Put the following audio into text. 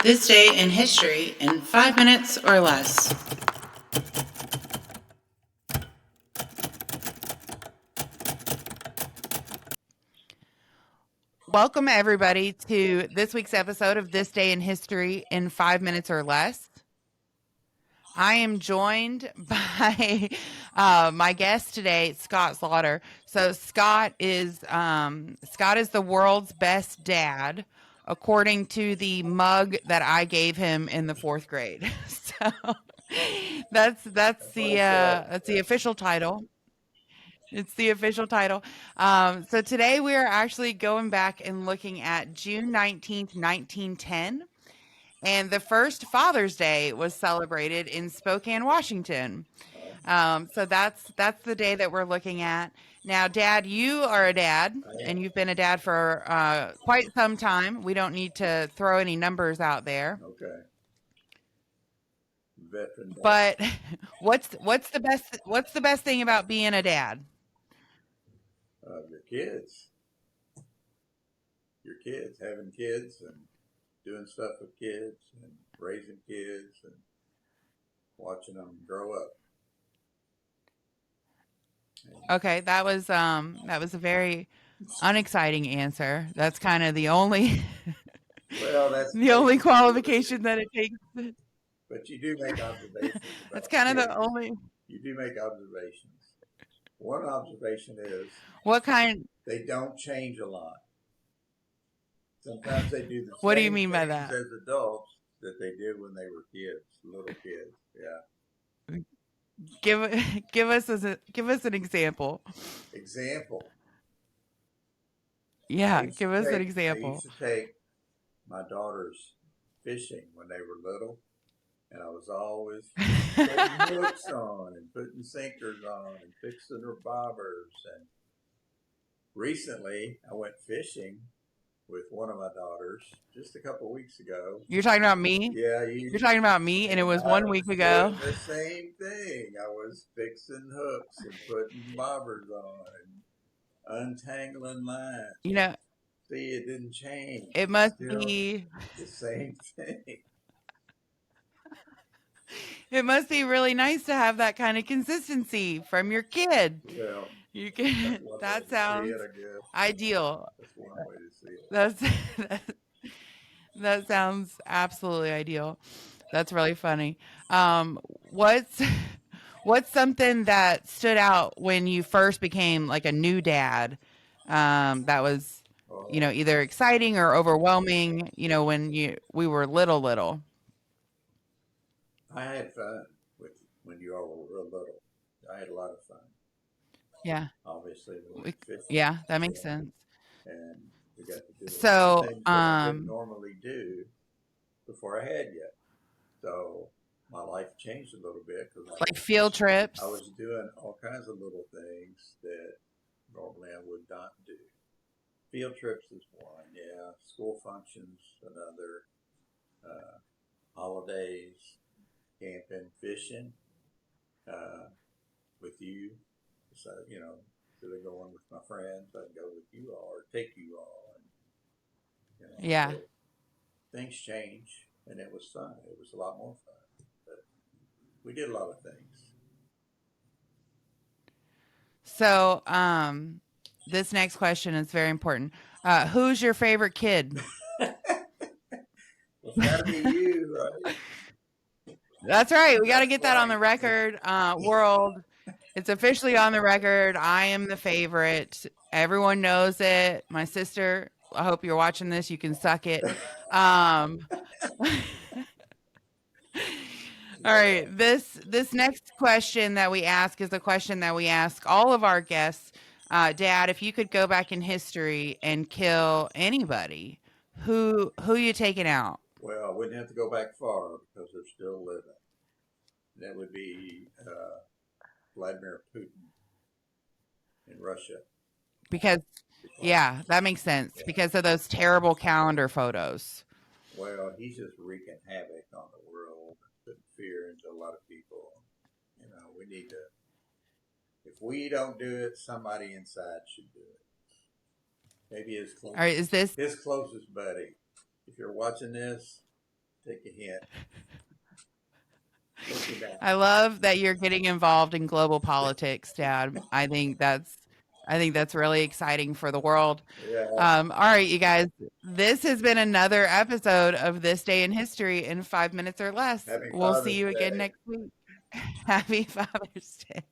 This day in history in 5 minutes or less. Welcome, everybody, to this week's episode of This Day in History in 5 minutes or less. I am joined by my guest today, Scott Slaughter. So Scott is the world's best dad, according to the mug that I gave him in the 4th grade. So that's the official title. It's the official title. So today we are actually going back and looking at June 19th, 1910. And the first Father's Day was celebrated in Spokane, Washington. So that's the day that we're looking at. Now, Dad, you are a dad, and you've been a dad for quite some time. We don't need to throw any numbers out there. Okay. Veteran dad. But what's the best thing about being a dad? Your kids, having kids and doing stuff with kids and raising kids and watching them grow up. Okay, that was a very unexciting answer. That's kind of the only Well, that's the only qualification that it takes. But you do make observations. That's kind of the only. You do make observations. One observation is What kind? they don't change a lot. Sometimes they do the What do same you mean by things that? as adults that they did when they were kids, little kids. Yeah. Give us an example. Example. Yeah, give us an I example. used to take my daughters fishing when they were little, and I was always putting hooks on and putting sinkers on and fixing their bobbers. And recently, I went fishing with one of my daughters just a couple of weeks ago. You're talking about me? Yeah, You're talking about me, and it was 1 week ago. The same thing. I was fixing hooks and putting bobbers on and untangling lines. You know, see, it didn't change. It must be the same thing. It must be really nice to have that kind of consistency from your kid. Well, you can. That sounds ideal. That's one way to see it. That sounds absolutely ideal. That's really funny. What's something that stood out when you first became like a new dad? That was, either exciting or overwhelming. When we were little. I had fun when you all were real little. I had a lot of fun. Yeah. Obviously, yeah, that makes sense. And we got to do things that I didn't normally do before I had yet. So my life changed a little bit like field trips. I was doing all kinds of little things that normally I would not do. Field trips is one, yeah. School functions another. Holidays, camping, fishing with you. So, instead of going with my friends, I'd go with you all or take you all. And, yeah. So things change, and it was fun. It was a lot more fun. But we did a lot of things. So, this next question is very important. Who's your favorite kid? It's got to be you, right? That's right. We got to get that on the record. World, it's officially on the record. I am the favorite. Everyone knows it. My sister, I hope you're watching this. You can suck it. All right. This next question that we ask is a question that we ask all of our guests. Dad, if you could go back in history and kill anybody, who you taking out? Well, I wouldn't have to go back far because they're still living. That would be Vladimir Putin in Russia. Because yeah, that makes sense. Yeah. Because of those terrible calendar photos. Well, he's just wreaking havoc on the world, putting fear into a lot of people. We need to. If we don't do it, somebody inside should do it. Maybe his closest. All right, is this his closest buddy? If you're watching this, Take a hint. Think of that. I love that you're getting involved in global politics, Dad. I think that's really exciting for the world. Yeah. All right, you guys. This has been another episode of This Day in History in 5 minutes or less. Happy We'll see Father's you again Day. next week. Happy Father's Day.